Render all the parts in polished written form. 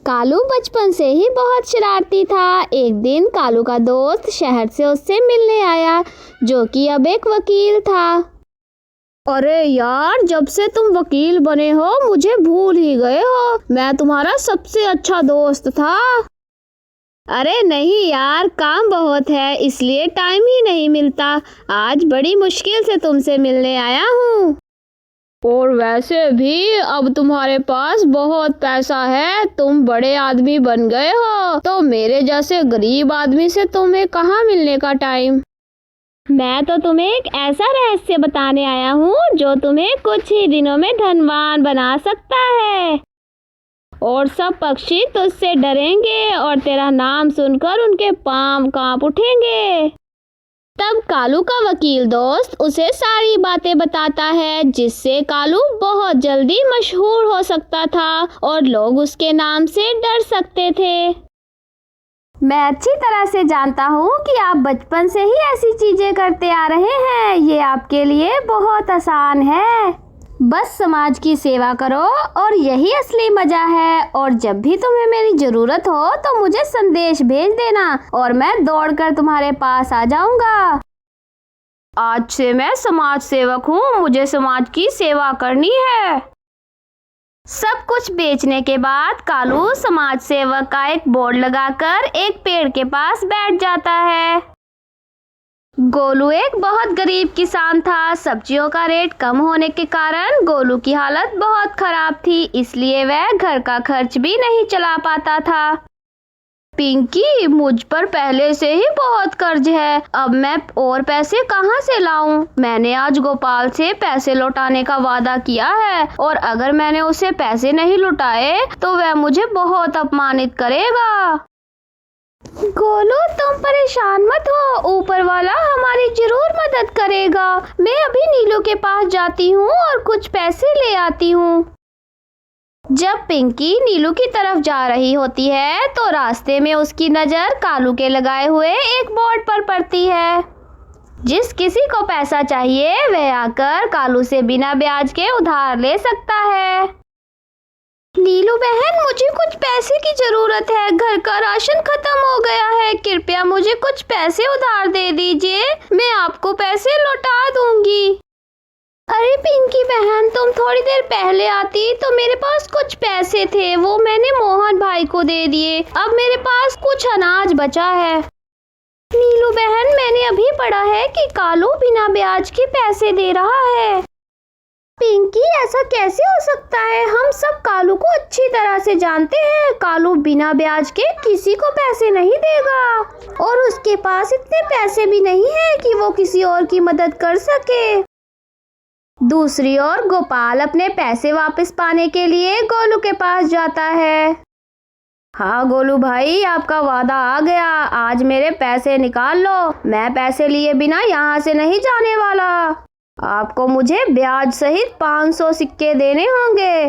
कालू बचपन से ही बहुत शरारती था। एक दिन कालू का दोस्त शहर से उससे मिलने आया, जो कि अब एक वकील था। अरे यार, जब से तुम वकील बने हो मुझे भूल ही गए हो। मैं तुम्हारा सबसे अच्छा दोस्त था। अरे नहीं यार, काम बहुत है इसलिए टाइम ही नहीं मिलता। आज बड़ी मुश्किल से तुमसे मिलने आया हूँ। और वैसे भी अब तुम्हारे पास बहुत पैसा है, तुम बड़े आदमी बन गए हो, तो मेरे जैसे गरीब आदमी से तुम्हें कहाँ मिलने का टाइम। मैं तो तुम्हें एक ऐसा रहस्य बताने आया हूँ जो तुम्हें कुछ ही दिनों में धनवान बना सकता है। और सब पक्षी तुझसे डरेंगे और तेरा नाम सुनकर उनके पांव कांप उठेंगे। तब कालू का वकील दोस्त उसे सारी बातें बताता है, जिससे कालू बहुत जल्दी मशहूर हो सकता था और लोग उसके नाम से डर सकते थे। मैं अच्छी तरह से जानता हूँ कि आप बचपन से ही ऐसी चीजें करते आ रहे हैं। ये आपके लिए बहुत आसान है। बस समाज की सेवा करो और यही असली मजा है। और जब भी तुम्हें मेरी जरूरत हो तो मुझे संदेश भेज देना और मैं दौड़कर तुम्हारे पास आ जाऊंगा। आज से मैं समाज सेवक हूँ, मुझे समाज की सेवा करनी है। सब कुछ बेचने के बाद कालू समाज सेवक का एक बोर्ड लगाकर एक पेड़ के पास बैठ जाता है। गोलू एक बहुत गरीब किसान था। सब्जियों का रेट कम होने के कारण गोलू की हालत बहुत खराब थी, इसलिए वह घर का खर्च भी नहीं चला पाता था। पिंकी, मुझ पर पहले से ही बहुत कर्ज है, अब मैं और पैसे कहाँ से लाऊं? मैंने आज गोपाल से पैसे लौटाने का वादा किया है और अगर मैंने उसे पैसे नहीं लौटाए तो वह मुझे बहुत अपमानित करेगा। गोलू, तुम परेशान मत हो, ऊपर वाला हमारी जरूर मदद करेगा। मैं अभी नीलू के पास जाती हूँ और कुछ पैसे ले आती हूँ। जब पिंकी नीलू की तरफ जा रही होती है तो रास्ते में उसकी नजर कालू के लगाए हुए एक बोर्ड पर पड़ती है। जिस किसी को पैसा चाहिए वह आकर कालू से बिना ब्याज के उधार ले सकता है। नीलू बहन, मुझे कुछ पैसे की जरूरत है, घर का राशन खत्म हो गया है, कृपया मुझे कुछ पैसे उधार दे दीजिए, मैं आपको पैसे लौटा दूंगी। अरे पिंकी बहन, तुम थोड़ी देर पहले आती तो मेरे पास कुछ पैसे थे, वो मैंने मोहन भाई को दे दिए, अब मेरे पास कुछ अनाज बचा है। नीलू बहन, मैंने अभी पढ़ा है कि कालू बिना ब्याज के पैसे दे रहा है। पिंकी, ऐसा कैसे हो सकता है? हम सब कालू को अच्छी तरह से जानते हैं। कालू बिना ब्याज के किसी को पैसे नहीं देगा और उसके पास इतने पैसे भी नहीं है कि वो किसी और की मदद कर सके। दूसरी ओर गोपाल अपने पैसे वापस पाने के लिए गोलू के पास जाता है। हाँ गोलू भाई, आपका वादा आ गया, आज मेरे पैसे निकाल लो। मैं पैसे लिए बिना यहाँ से नहीं जाने वाला। आपको मुझे ब्याज सहित 500 सिक्के देने होंगे।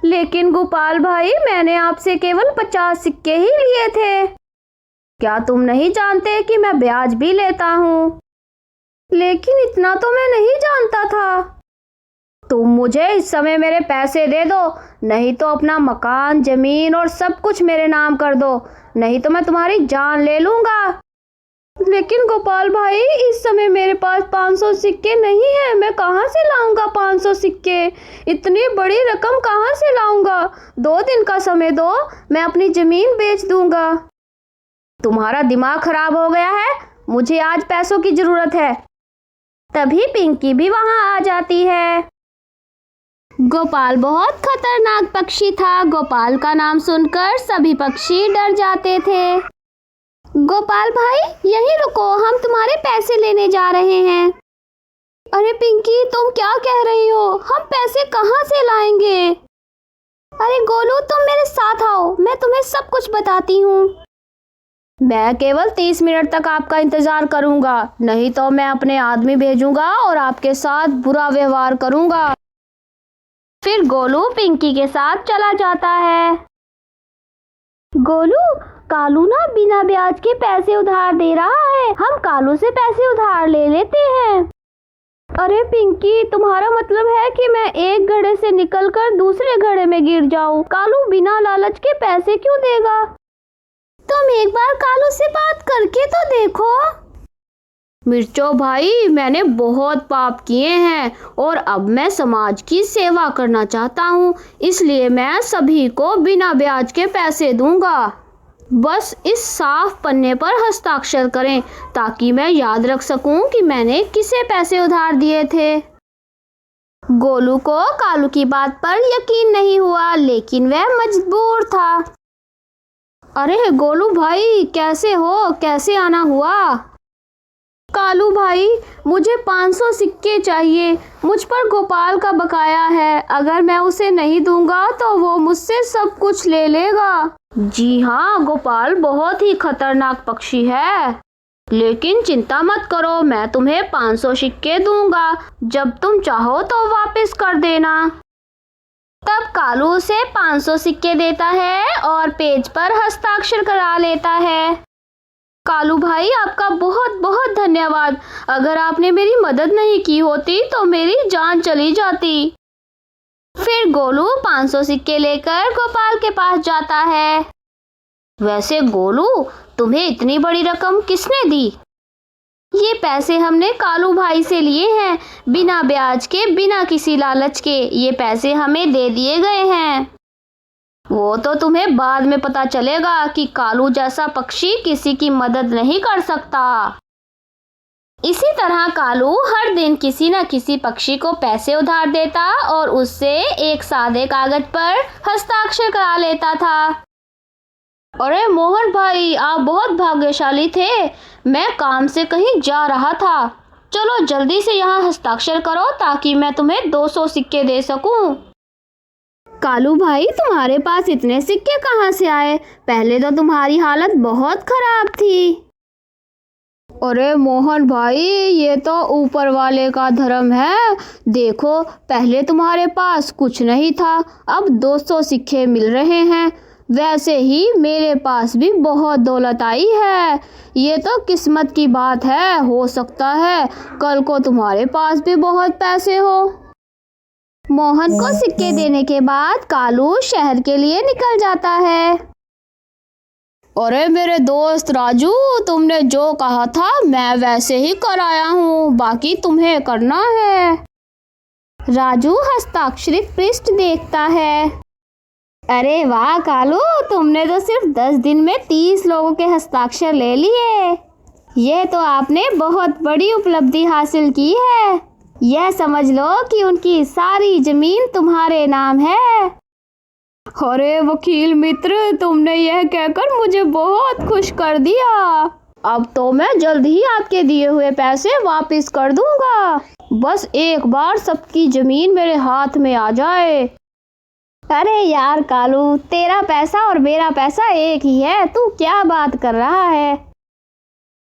लेकिन गोपाल भाई, मैंने आपसे केवल 50 सिक्के ही लिए थे। क्या तुम नहीं जानते कि मैं ब्याज भी लेता हूँ? लेकिन इतना तो मैं नहीं जानता था। तुम मुझे इस समय मेरे पैसे दे दो, नहीं तो अपना मकान, जमीन और सब कुछ मेरे नाम कर दो, नहीं तो मैं तुम्हारी जान ले लूंगा। लेकिन गोपाल भाई, इस समय मेरे पास 500 सिक्के नहीं है, मैं कहाँ से लाऊंगा 500 सिक्के? इतनी बड़ी रकम कहाँ से लाऊंगा? 2 दिन का समय दो, मैं अपनी जमीन बेच दूंगा। तुम्हारा दिमाग खराब हो गया है, मुझे आज पैसों की जरूरत है। तभी पिंकी भी वहां आ जाती है। गोपाल बहुत खतरनाक पक्षी था। गोपाल का नाम सुनकर सभी पक्षी डर जाते थे। गोपाल भाई, यहीं रुको, हम तुम्हारे पैसे लेने जा रहे हैं। अरे पिंकी, तुम क्या कह रही हो? हम पैसे कहाँ से लाएंगे? अरे गोलू, तुम मेरे साथ आओ, मैं तुम्हें सब कुछ बताती हूँ। मैं केवल 30 मिनट तक आपका इंतजार करूंगा, नहीं तो मैं अपने आदमी भेजूंगा और आपके साथ बुरा व्यवहार करूंगा। फिर गोलू पिंकी के साथ चला जाता है। गोलू, कालू ना बिना ब्याज के पैसे उधार दे रहा है, हम कालू से पैसे उधार ले लेते हैं। अरे पिंकी, तुम्हारा मतलब है कि मैं एक घड़े से निकलकर दूसरे घड़े में गिर जाऊं? कालू बिना लालच के पैसे क्यों देगा? तुम एक बार कालू से बात करके तो देखो। मिर्चो भाई, मैंने बहुत पाप किए हैं और अब मैं समाज की सेवा करना चाहता हूँ, इसलिए मैं सभी को बिना ब्याज के पैसे दूंगा। बस इस साफ पन्ने पर हस्ताक्षर करें ताकि मैं याद रख सकूं कि मैंने किसे पैसे उधार दिए थे। गोलू को कालू की बात पर यकीन नहीं हुआ, लेकिन वह मजबूर था। अरे गोलू भाई, कैसे हो? कैसे आना हुआ? कालू भाई, मुझे 500 सिक्के चाहिए। मुझ पर गोपाल का बकाया है। अगर मैं उसे नहीं दूंगा तो वो मुझसे सब कुछ ले लेगा। जी हाँ, गोपाल बहुत ही खतरनाक पक्षी है, लेकिन चिंता मत करो, मैं तुम्हें 500 सिक्के दूंगा। जब तुम चाहो तो वापस कर देना। तब कालू उसे 500 सिक्के देता है और पेज पर हस्ताक्षर करा लेता है। कालू भाई, आपका बहुत बहुत धन्यवाद। अगर आपने मेरी मदद नहीं की होती तो मेरी जान चली जाती। फिर गोलू 500 सिक्के लेकर गोपाल के पास जाता है। वैसे गोलू, तुम्हें इतनी बड़ी रकम किसने दी? ये पैसे हमने कालू भाई से लिए हैं, बिना ब्याज के, बिना किसी लालच के। ये पैसे हमें दे दिए गए हैं। वो तो तुम्हें बाद में पता चलेगा कि कालू जैसा पक्षी किसी की मदद नहीं कर सकता। इसी तरह कालू हर दिन किसी न किसी पक्षी को पैसे उधार देता और उससे एक सादे कागज पर हस्ताक्षर करा लेता था। अरे मोहन भाई, आप बहुत भाग्यशाली थे। मैं काम से कहीं जा रहा था। चलो जल्दी से यहाँ हस्ताक्षर करो ताकि मैं तुम्हें 200 सिक्के दे सकूं। कालू भाई, तुम्हारे पास इतने सिक्के कहाँ से आए? पहले तो तुम्हारी हालत बहुत खराब थी। अरे मोहन भाई, ये तो ऊपर वाले का धर्म है। देखो, पहले तुम्हारे पास कुछ नहीं था, अब 200 सिक्के मिल रहे हैं। वैसे ही मेरे पास भी बहुत दौलत आई है। ये तो किस्मत की बात है। हो सकता है कल को तुम्हारे पास भी बहुत पैसे हो। मोहन को सिक्के देने के बाद कालू शहर के लिए निकल जाता है। अरे मेरे दोस्त राजू, तुमने जो कहा था मैं वैसे ही कर आया हूँ, बाकी तुम्हें करना है। राजू हस्ताक्षरित पृष्ठ देखता है। अरे वाह कालू, तुमने तो सिर्फ 10 दिन में 30 लोगों के हस्ताक्षर ले लिए। ये तो आपने बहुत बड़ी उपलब्धि हासिल की है। यह समझ लो कि उनकी सारी जमीन तुम्हारे नाम है। अरे वकील मित्र, तुमने यह कहकर मुझे बहुत खुश कर दिया। अब तो मैं जल्द ही आपके दिए हुए पैसे वापस कर दूंगा। बस एक बार सबकी जमीन मेरे हाथ में आ जाए। अरे यार कालू, तेरा पैसा और मेरा पैसा एक ही है। तू क्या बात कर रहा है?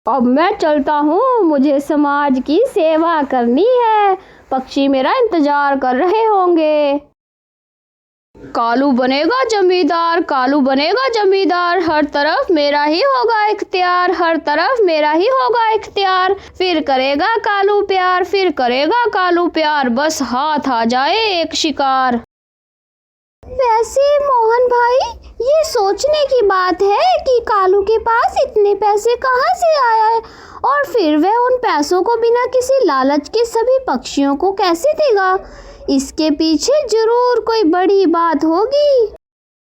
अब मैं चलता हूँ, मुझे समाज की सेवा करनी है। पक्षी मेरा इंतजार कर रहे होंगे। कालू बनेगा जमींदार, कालू बनेगा जमींदार। हर तरफ मेरा ही होगा इख्तियार, हर तरफ मेरा ही होगा इख्तियार। फिर करेगा कालू प्यार, फिर करेगा कालू प्यार। बस हाथ आ जाए एक शिकार। वैसे मोहन भाई, ये सोचने की बात है कि कालू के पास इतने पैसे कहाँ से आया है और फिर वह उन पैसों को बिना किसी लालच के सभी पक्षियों को कैसे देगा। इसके पीछे जरूर कोई बड़ी बात होगी।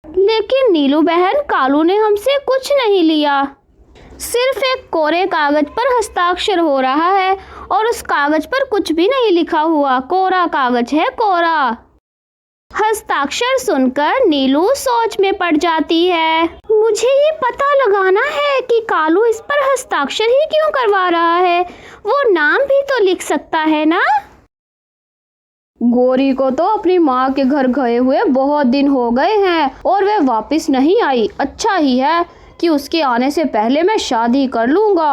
लेकिन नीलू बहन, कालू ने हमसे कुछ नहीं लिया। सिर्फ एक कोरे कागज पर हस्ताक्षर हो रहा है और उस कागज पर कुछ भी नहीं लिखा हुआ। कोरा कागज है, कोरा। हस्ताक्षर सुनकर नीलू सोच में पड़ जाती है। मुझे ये पता लगाना है कि कालू इस पर हस्ताक्षर ही क्यों करवा रहा है। वो नाम भी तो लिख सकता है ना। गोरी को तो अपनी माँ के घर गए हुए बहुत दिन हो गए हैं और वह वापस नहीं आई। अच्छा ही है कि उसके आने से पहले मैं शादी कर लूँगा।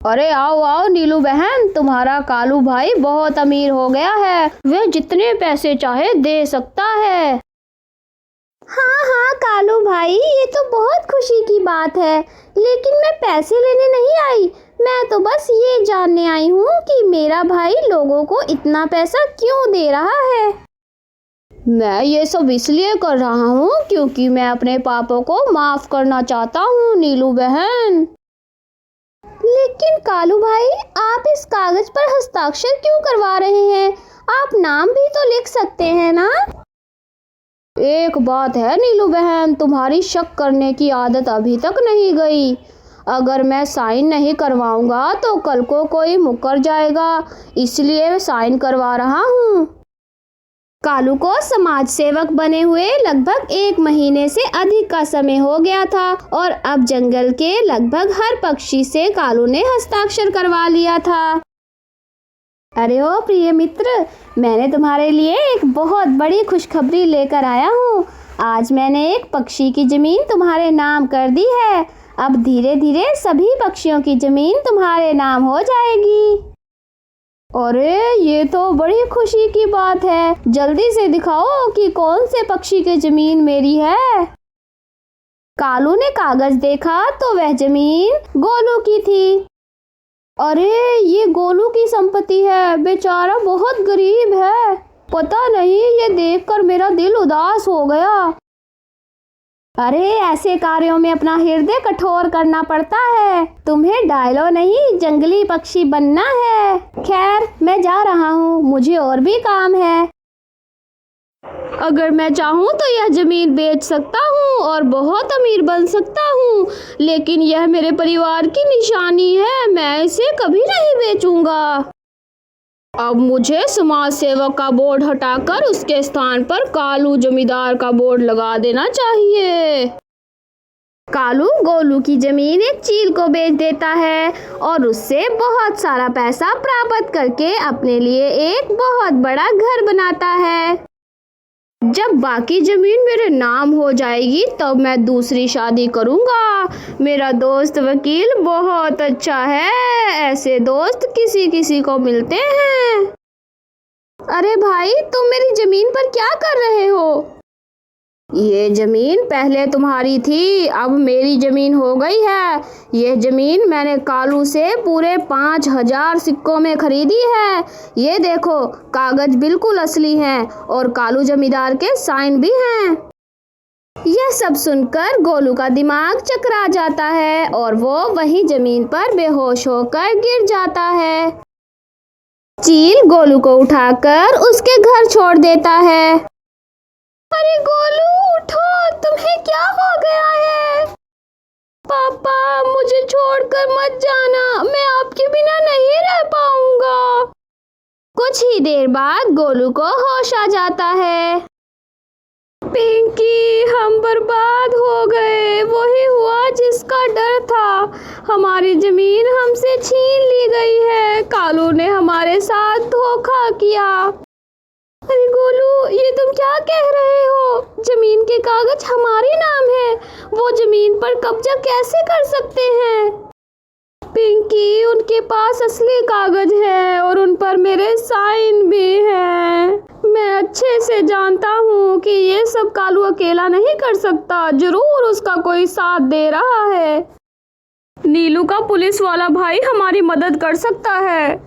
अरे आओ आओ नीलू बहन, तुम्हारा कालू भाई बहुत अमीर हो गया है। वह जितने पैसे चाहे दे सकता है। हाँ हाँ कालू भाई, ये तो बहुत खुशी की बात है, लेकिन मैं पैसे लेने नहीं आई। मैं तो बस ये जानने आई हूँ कि मेरा भाई लोगों को इतना पैसा क्यों दे रहा है। मैं ये सब इसलिए कर रहा हूँ क्योंकि मैं अपने पापा को माफ करना चाहता हूँ नीलू बहन। लेकिन कालू भाई, आप इस कागज पर हस्ताक्षर क्यों करवा रहे हैं? आप नाम भी तो लिख सकते हैं ना। एक बात है नीलू बहन, तुम्हारी शक करने की आदत अभी तक नहीं गई। अगर मैं साइन नहीं करवाऊंगा तो कल को कोई मुकर जाएगा, इसलिए साइन करवा रहा हूँ। कालू को समाज सेवक बने हुए लगभग 1 महीने से अधिक का समय हो गया था और अब जंगल के लगभग हर पक्षी से कालू ने हस्ताक्षर करवा लिया था। अरे ओ प्रिय मित्र, मैंने तुम्हारे लिए एक बहुत बड़ी खुशखबरी लेकर आया हूँ। आज मैंने एक पक्षी की जमीन तुम्हारे नाम कर दी है। अब धीरे धीरे सभी पक्षियों की जमीन तुम्हारे नाम हो जाएगी। अरे ये तो बड़ी खुशी की बात है। जल्दी से दिखाओ कि कौन से पक्षी की जमीन मेरी है। कालू ने कागज देखा तो वह जमीन गोलू की थी। अरे ये गोलू की संपत्ति है, बेचारा बहुत गरीब है। पता नहीं, ये देखकर मेरा दिल उदास हो गया। अरे ऐसे कार्यों में अपना हृदय कठोर करना पड़ता है। तुम्हें डायलो नहीं, जंगली पक्षी बनना है। खैर, मैं जा रहा हूँ, मुझे और भी काम है। अगर मैं चाहूँ तो यह जमीन बेच सकता हूँ और बहुत अमीर बन सकता हूँ, लेकिन यह मेरे परिवार की निशानी है। मैं इसे कभी नहीं बेचूंगा। अब मुझे समाज सेवक का बोर्ड हटाकर उसके स्थान पर कालू जमींदार का बोर्ड लगा देना चाहिए। कालू गोलू की जमीन एक चील को बेच देता है और उससे बहुत सारा पैसा प्राप्त करके अपने लिए एक बहुत बड़ा घर बनाता है। जब बाकी जमीन मेरे नाम हो जाएगी तब मैं दूसरी शादी करूंगा। मेरा दोस्त वकील बहुत अच्छा है, ऐसे दोस्त किसी किसी को मिलते हैं। अरे भाई, तुम मेरी जमीन पर क्या कर रहे हो? ये जमीन पहले तुम्हारी थी, अब मेरी जमीन हो गई है। ये जमीन मैंने कालू से पूरे 5000 सिक्कों में खरीदी है। ये देखो, कागज बिल्कुल असली हैं और कालू जमींदार के साइन भी हैं। यह सब सुनकर गोलू का दिमाग चकरा जाता है और वो वहीं जमीन पर बेहोश होकर गिर जाता है। चील गोलू को उठाकर उसके घर छोड़ देता है। अरे गोलू, उठो, तुम्हें क्या हो गया है? पापा, मुझे छोड़कर मत जाना, मैं आपके बिना नहीं रह पाऊंगा। कुछ ही देर बाद गोलू को होश आ जाता है। पिंकी, हम बर्बाद हो गए। वही हुआ जिसका डर था। हमारी जमीन हमसे छीन ली गई है। कालू ने हमारे साथ धोखा किया। अरे गोलू, ये तुम क्या कह रहे हो? जमीन के कागज हमारे नाम है। वो जमीन पर कब्जा कैसे कर सकते हैं? पिंकी, उनके पास असली कागज है और उन पर मेरे साइन भी हैं। मैं अच्छे से जानता हूँ कि ये सब कालू अकेला नहीं कर सकता। जरूर उसका कोई साथ दे रहा है। नीलू का पुलिस वाला भाई हमारी मदद कर सकता है।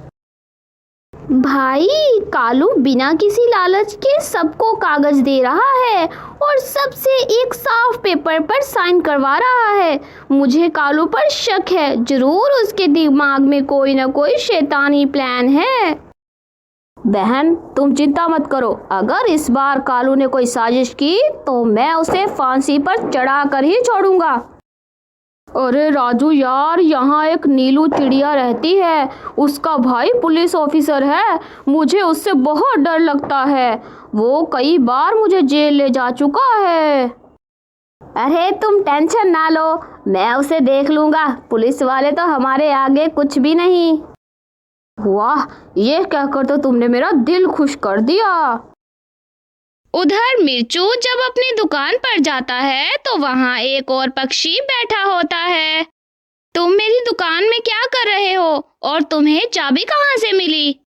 भाई, कालू बिना किसी लालच के सबको कागज दे रहा है और सबसे एक साफ पेपर पर साइन करवा रहा है। मुझे कालू पर शक है। जरूर उसके दिमाग में कोई ना कोई शैतानी प्लान है। बहन, तुम चिंता मत करो। अगर इस बार कालू ने कोई साजिश की तो मैं उसे फांसी पर चढ़ा कर ही छोड़ूंगा। अरे राजू यार, यहाँ एक नीलू चिड़िया रहती है। उसका भाई पुलिस ऑफिसर है। मुझे उससे बहुत डर लगता है। वो कई बार मुझे जेल ले जा चुका है। अरे तुम टेंशन ना लो, मैं उसे देख लूंगा। पुलिस वाले तो हमारे आगे कुछ भी नहीं। वाह, ये कहकर तो तुमने मेरा दिल खुश कर दिया। उधर मिर्चू जब अपनी दुकान पर जाता है तो वहाँ एक और पक्षी बैठा होता है। तुम मेरी दुकान में क्या कर रहे हो और तुम्हें चाबी कहाँ से मिली?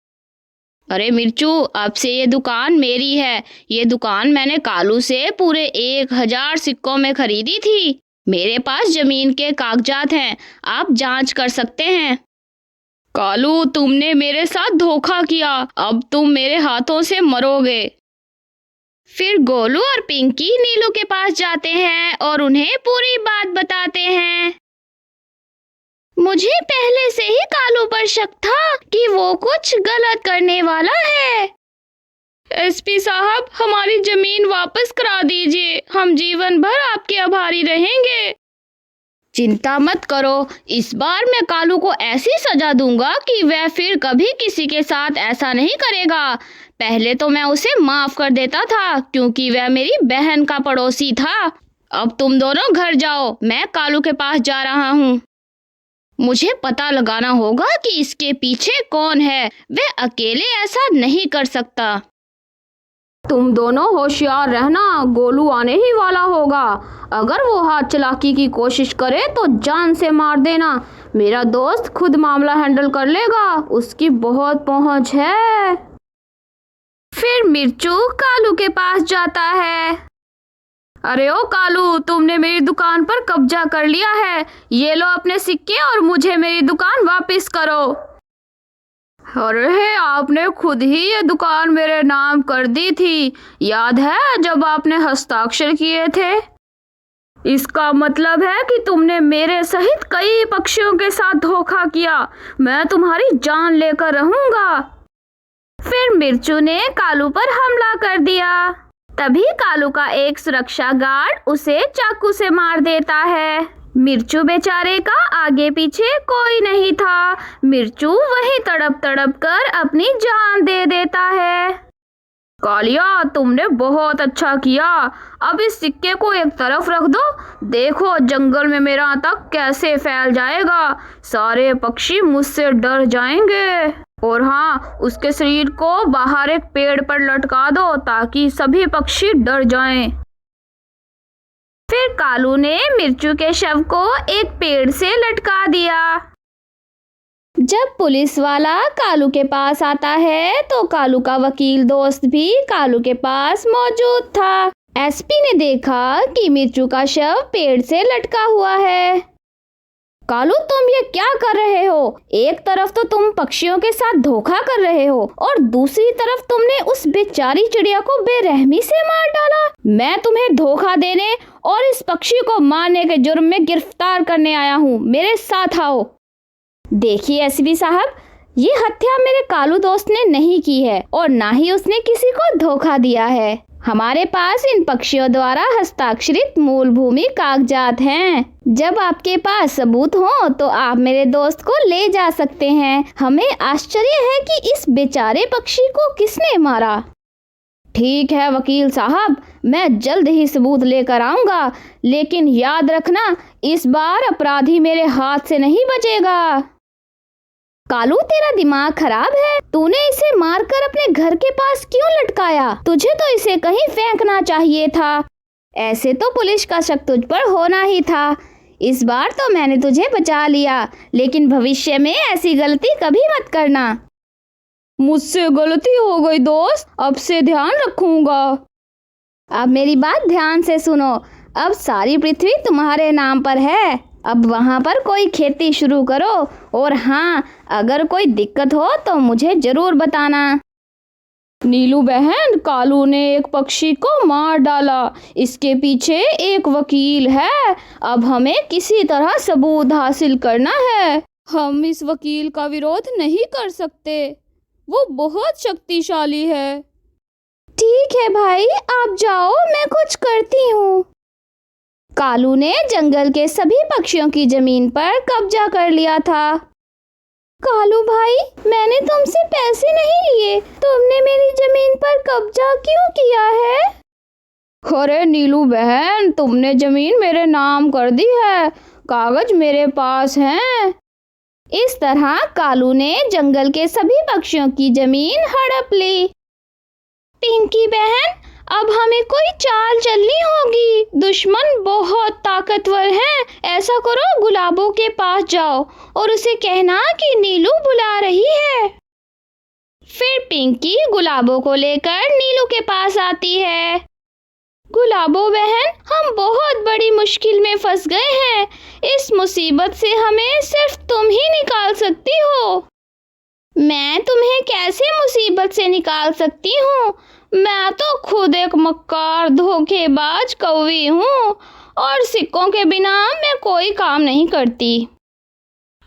अरे मिर्चू, अब से ये दुकान मेरी है। ये दुकान मैंने कालू से पूरे 1000 सिक्कों में खरीदी थी। मेरे पास जमीन के कागजात हैं, आप जांच कर सकते हैं। कालू, तुमने मेरे साथ धोखा किया, अब तुम मेरे हाथों से मरोगे। फिर गोलू और पिंकी नीलू के पास जाते हैं और उन्हें पूरी बात बताते हैं। मुझे पहले से ही कालू पर शक था कि वो कुछ गलत करने वाला है। एसपी साहब, हमारी जमीन वापस करा दीजिए, हम जीवन भर आपके आभारी रहेंगे। चिंता मत करो, इस बार मैं कालू को ऐसी सजा दूंगा कि वह फिर कभी किसी के साथ ऐसा नहीं करेगा। पहले तो मैं उसे माफ कर देता था क्योंकि वह मेरी बहन का पड़ोसी था। अब तुम दोनों घर जाओ, मैं कालू के पास जा रहा हूँ। मुझे पता लगाना होगा कि इसके पीछे कौन है, वह अकेले ऐसा नहीं कर सकता। तुम दोनों होशियार रहना, गोलू आने ही वाला होगा। अगर वो हाथ चलाकी की कोशिश करे तो जान से मार देना। मेरा दोस्त खुद मामला हैंडल कर लेगा, उसकी बहुत पहुंच है। फिर मिर्चू कालू के पास जाता है। अरे ओ कालू, तुमने मेरी दुकान पर कब्जा कर लिया है। ये लो अपने सिक्के और मुझे मेरी दुकान वापस करो। अरे, आपने खुद ही ये दुकान मेरे नाम कर दी थी, याद है जब आपने हस्ताक्षर किए थे? इसका मतलब है कि तुमने मेरे सहित कई पक्षियों के साथ धोखा किया। मैं तुम्हारी जान लेकर रहूंगा। फिर मिर्चू ने कालू पर हमला कर दिया। तभी कालू का एक सुरक्षा गार्ड उसे चाकू से मार देता है। मिर्चू बेचारे का आगे पीछे कोई नहीं था। मिर्चू वहीं तड़प तड़प कर अपनी जान दे देता है। कालिया, तुमने बहुत अच्छा किया। अब इस सिक्के को एक तरफ रख दो। देखो जंगल में मेरा आतंक कैसे फैल जाएगा। सारे पक्षी मुझसे डर जाएंगे। और हाँ, उसके शरीर को बाहर एक पेड़ पर लटका दो ताकि सभी पक्षी डर जाएं। फिर कालू ने मिर्चू के शव को एक पेड़ से लटका दिया। जब पुलिस वाला कालू के पास आता है तो कालू का वकील दोस्त भी कालू के पास मौजूद था। एसपी ने देखा कि मिर्चू का शव पेड़ से लटका हुआ है। कालू, तुम ये क्या कर रहे हो? एक तरफ तो तुम पक्षियों के साथ धोखा कर रहे हो और दूसरी तरफ तुमने उस बेचारी चिड़िया को बेरहमी से मार डाला। मैं तुम्हें धोखा देने और इस पक्षी को मारने के जुर्म में गिरफ्तार करने आया हूँ। मेरे साथ आओ। देखिए एसपी साहब, ये हत्या मेरे कालू दोस्त ने नहीं की है और ना ही उसने किसी को धोखा दिया है। हमारे पास इन पक्षियों द्वारा हस्ताक्षरित मूल भूमि कागजात हैं। जब आपके पास सबूत हो तो आप मेरे दोस्त को ले जा सकते हैं। हमें आश्चर्य है कि इस बेचारे पक्षी को किसने मारा। ठीक है वकील साहब, मैं जल्द ही सबूत लेकर आऊंगा, लेकिन याद रखना इस बार अपराधी मेरे हाथ से नहीं बचेगा। कालू, तेरा दिमाग खराब है? तूने इसे मारकर अपने घर के पास क्यों लटकाया? तुझे तो इसे कहीं फेंकना चाहिए था। ऐसे तो पुलिस का शक तुझ पर होना ही था। इस बार तो मैंने तुझे बचा लिया, लेकिन भविष्य में ऐसी गलती कभी मत करना। मुझसे गलती हो गई दोस्त, अब से ध्यान रखूंगा। अब मेरी बात ध्यान से सुनो। अब सारी पृथ्वी तुम्हारे नाम पर है। अब वहाँ पर कोई खेती शुरू करो और हाँ, अगर कोई दिक्कत हो तो मुझे जरूर बताना। नीलू बहन, कालू ने एक पक्षी को मार डाला। इसके पीछे एक वकील है। अब हमें किसी तरह सबूत हासिल करना है। हम इस वकील का विरोध नहीं कर सकते, वो बहुत शक्तिशाली है। ठीक है भाई, आप जाओ, मैं कुछ करती हूँ। कालू ने जंगल के सभी पक्षियों की जमीन पर कब्जा कर लिया था। कालू भाई, मैंने तुमसे पैसे नहीं लिए, तुमने मेरी जमीन पर कब्जा क्यों किया है? अरे नीलू बहन, तुमने जमीन मेरे नाम कर दी है, कागज मेरे पास हैं। इस तरह कालू ने जंगल के सभी पक्षियों की जमीन हड़प ली। पिंकी बहन, अब हमें कोई चाल चलनी होगी। दुश्मन बहुत ताकतवर है। ऐसा करो, गुलाबों के पास जाओ और उसे कहना कि नीलू बुला रही है। फिर पिंकी गुलाबों को लेकर नीलू के पास आती है। गुलाबो बहन, हम बहुत बड़ी मुश्किल में फंस गए हैं। इस मुसीबत से हमें सिर्फ तुम ही निकाल सकती हो। मैं तुम्हें कैसे मुसीबत से निकाल सकती हूँ? मैं तो खुद एक मक्कार धोखेबाज कौवी हूँ और सिक्कों के बिना मैं कोई काम नहीं करती।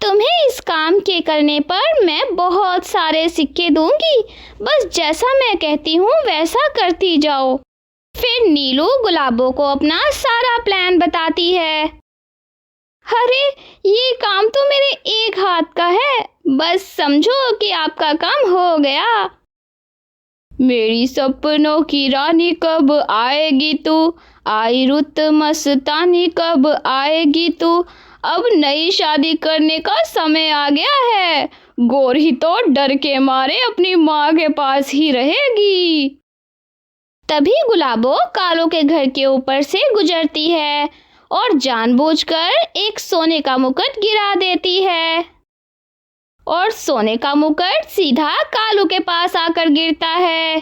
तुम्हें इस काम के करने पर मैं बहुत सारे सिक्के दूंगी, बस जैसा मैं कहती हूँ वैसा करती जाओ। फिर नीलू गुलाबों को अपना सारा प्लान बताती है। अरे ये काम तो मेरे एक हाथ का है, बस समझो कि आपका काम हो गया। मेरी सपनों की रानी कब आएगी तू, आई रुत मस्तानी कब आएगी तू, अब नई शादी करने का समय आ गया है, गोरी तो डर के मारे अपनी माँ के पास ही रहेगी। तभी गुलाबो कालू के घर के ऊपर से गुजरती है और जानबूझकर एक सोने का मुकुट गिरा देती है और सोने का मुकुट सीधा कालू के पास आकर गिरता है।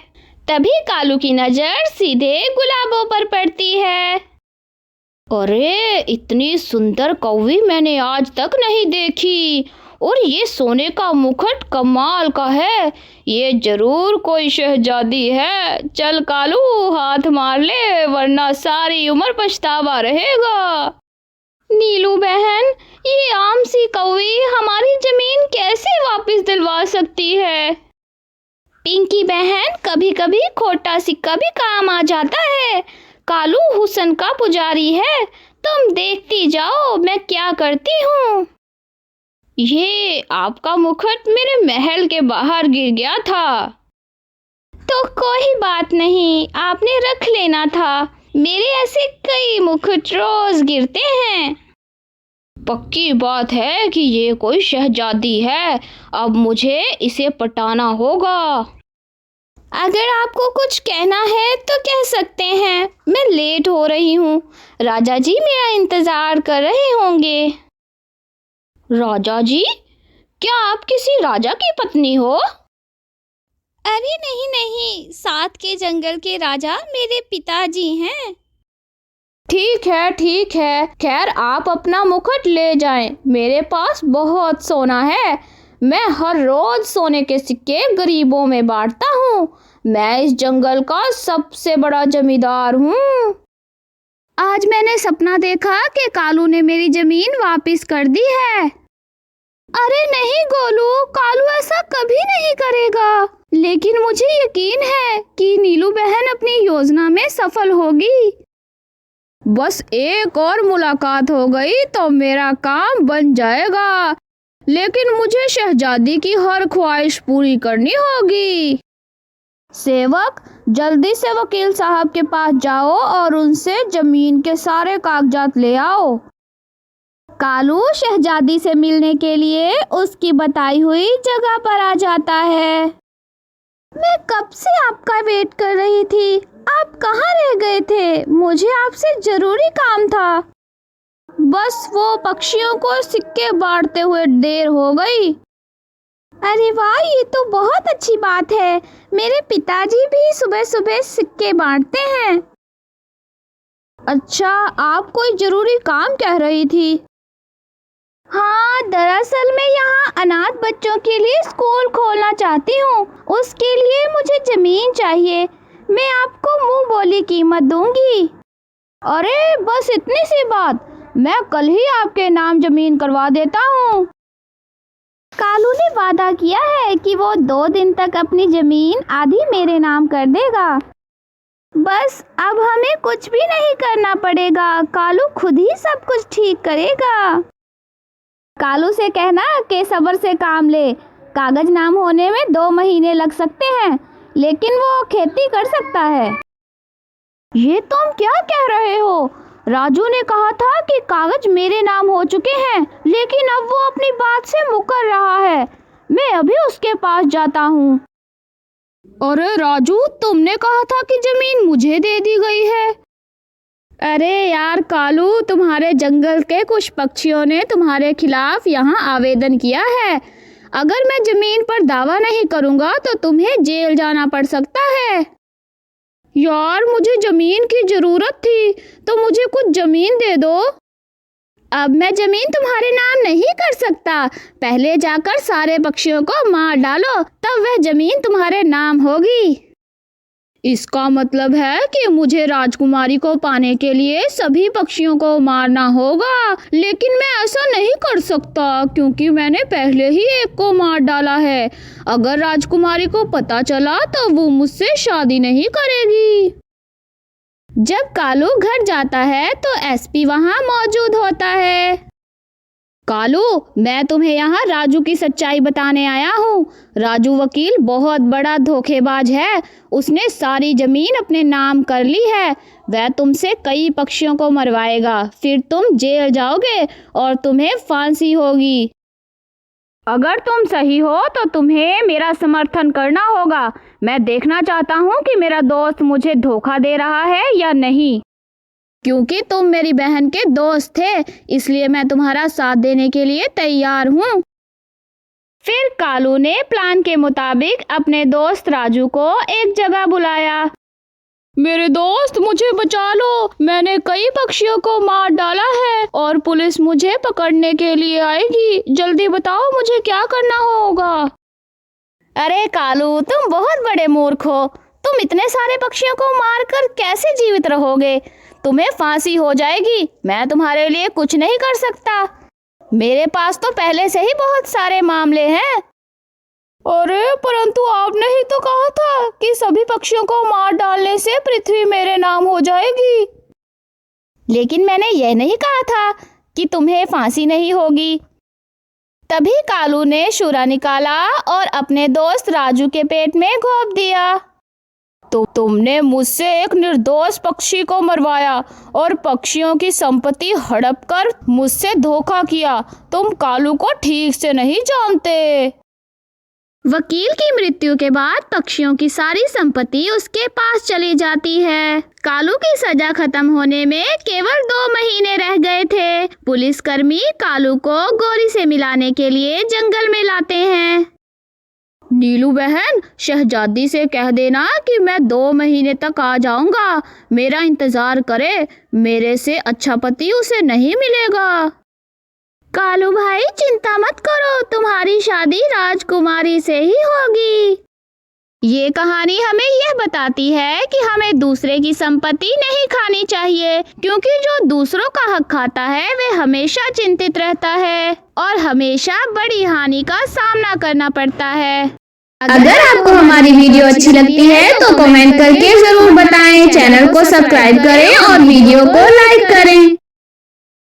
तभी कालू की नजर सीधे गुलाबों पर पड़ती है। अरे इतनी सुंदर कौवी मैंने आज तक नहीं देखी और ये सोने का मुकुट कमाल का है, ये जरूर कोई शहजादी है। चल कालू हाथ मार ले वरना सारी उम्र पछतावा रहेगा। नीलू बहन, ये आम सी कौवी हमारी जमीन कैसे वापस दिलवा सकती है? पिंकी बहन, कभी कभी खोटा सिक्का भी काम आ जाता है। कालू हुस्न का पुजारी है, तुम देखती जाओ मैं क्या करती हूँ। ये आपका मुकुट मेरे महल के बाहर गिर गया था। तो कोई बात नहीं, आपने रख लेना था, मेरे ऐसे कई मुकुट रोज गिरते हैं। पक्की बात है कि ये कोई शहजादी है, अब मुझे इसे पटाना होगा। अगर आपको कुछ कहना है तो कह सकते हैं, मैं लेट हो रही हूँ, राजा जी मेरा इंतजार कर रहे होंगे। राजा जी? क्या आप किसी राजा की पत्नी हो? अरे नहीं नहीं, साथ के जंगल के राजा मेरे पिताजी हैं। ठीक है, खैर आप अपना मुकुट ले जाएं, मेरे पास बहुत सोना है, मैं हर रोज सोने के सिक्के गरीबों में बांटता हूँ, मैं इस जंगल का सबसे बड़ा जमींदार हूँ। आज मैंने सपना देखा कि कालू ने मेरी जमीन वापस कर दी है। अरे नहीं गोलू, कालू ऐसा कभी नहीं करेगा, लेकिन मुझे यकीन है कि नीलू बहन अपनी योजना में सफल होगी। बस एक और मुलाकात हो गई तो मेरा काम बन जाएगा, लेकिन मुझे शहजादी की हर ख्वाहिश पूरी करनी होगी। सेवक, जल्दी से वकील साहब के पास जाओ और उनसे जमीन के सारे कागजात ले आओ। कालू शहजादी से मिलने के लिए उसकी बताई हुई जगह पर आ जाता है। मैं कब से आपका वेट कर रही थी, आप कहाँ रह गए थे? मुझे आपसे जरूरी काम था। बस वो पक्षियों को सिक्के बांटते हुए देर हो गई। अरे वाह, ये तो बहुत अच्छी बात है, मेरे पिताजी भी सुबह सुबह सिक्के बांटते हैं। अच्छा, आप कोई जरूरी काम कह रही थी? हाँ, दरअसल मैं यहाँ अनाथ बच्चों के लिए स्कूल खोलना चाहती हूँ, उसके लिए मुझे जमीन चाहिए, मैं आपको मुंह बोली कीमत दूंगी। अरे बस इतनी सी बात, मैं कल ही आपके नाम जमीन करवा देता हूँ। कालू ने वादा किया है कि वो 2 दिन तक अपनी जमीन आधी मेरे नाम कर देगा। बस अब हमें कुछ भी नहीं करना पड़ेगा, कालू खुद ही सब कुछ ठीक करेगा। कालू से कहना कि सब्र से काम ले, कागज नाम होने में 2 महीने लग सकते हैं, लेकिन वो खेती कर सकता है। ये तुम क्या कह रहे हो? राजू ने कहा था कि कागज मेरे नाम हो चुके हैं, लेकिन अब वो अपनी बात से मुकर रहा है, मैं अभी उसके पास जाता हूँ। अरे राजू, तुमने कहा था कि जमीन मुझे दे दी गई है। अरे यार कालू, तुम्हारे जंगल के कुछ पक्षियों ने तुम्हारे खिलाफ यहाँ आवेदन किया है, अगर मैं जमीन पर दावा नहीं करूँगा तो तुम्हें जेल जाना पड़ सकता है। यार मुझे जमीन की जरूरत थी, तो मुझे कुछ जमीन दे दो। अब मैं जमीन तुम्हारे नाम नहीं कर सकता। पहले जाकर सारे पक्षियों को मार डालो, तब वह जमीन तुम्हारे नाम होगी। इसका मतलब है कि मुझे राजकुमारी को पाने के लिए सभी पक्षियों को मारना होगा, लेकिन मैं ऐसा नहीं कर सकता क्योंकि मैंने पहले ही एक को मार डाला है। अगर राजकुमारी को पता चला तो वो मुझसे शादी नहीं करेगी। जब कालू घर जाता है तो एसपी वहां मौजूद होता है। कालू, मैं तुम्हें यहाँ राजू की सच्चाई बताने आया हूँ। राजू वकील बहुत बड़ा धोखेबाज है। उसने सारी जमीन अपने नाम कर ली है। वह तुमसे कई पक्षियों को मरवाएगा, फिर तुम जेल जाओगे और तुम्हें फांसी होगी। अगर तुम सही हो तो तुम्हें मेरा समर्थन करना होगा। मैं देखना चाहता हूँ कि मेरा दोस्त मुझे धोखा दे रहा है या नहीं। क्योंकि तुम मेरी बहन के दोस्त थे, इसलिए मैं तुम्हारा साथ देने के लिए तैयार हूँ। फिर कालू ने प्लान के मुताबिक अपने दोस्त राजू को एक जगह बुलाया। मेरे दोस्त, मुझे बचा लो। मैंने कई पक्षियों को मार डाला है और पुलिस मुझे पकड़ने के लिए आएगी। जल्दी बताओ मुझे क्या करना होगा। अरे कालू, तुम बहुत बड़े मूर्ख हो। तुम इतने सारे पक्षियों को मारकर कैसे जीवित रहोगे? तुम्हें फांसी हो जाएगी। मैं तुम्हारे लिए कुछ नहीं कर सकता। मेरे पास तो पहले से ही बहुत सारे मामले हैं। अरे परंतु आपने ही तो कहा था कि सभी पक्षियों को मार डालने से पृथ्वी मेरे नाम हो जाएगी। लेकिन मैंने यह नहीं कहा था कि तुम्हें फांसी नहीं होगी। तभी कालू ने छुरा निकाला और अपने दोस्त राजू के पेट में घोंप दिया। तो तुमने मुझसे एक निर्दोष पक्षी को मरवाया और पक्षियों की संपत्ति हड़प कर मुझसे धोखा किया। तुम कालू को ठीक से नहीं जानते। वकील की मृत्यु के बाद पक्षियों की सारी संपत्ति उसके पास चली जाती है। कालू की सजा खत्म होने में केवल 2 महीने रह गए थे। पुलिसकर्मी कालू को गोरी से मिलाने के लिए जंगल में लाते हैं। नीलू बहन, शहजादी से कह देना कि मैं 2 महीने तक आ जाऊंगा। मेरा इंतजार करे। मेरे से अच्छा पति उसे नहीं मिलेगा। कालू भाई, चिंता मत करो, तुम्हारी शादी राजकुमारी से ही होगी। ये कहानी हमें यह बताती है कि हमें दूसरे की संपत्ति नहीं खानी चाहिए, क्योंकि जो दूसरों का हक खाता है वह हमेशा चिंतित रहता है और हमेशा बड़ी हानि का सामना करना पड़ता है। अगर आपको हमारी वीडियो अच्छी लगती है तो कमेंट करके जरूर बताएं। चैनल को सब्सक्राइब करें और वीडियो को लाइक करें।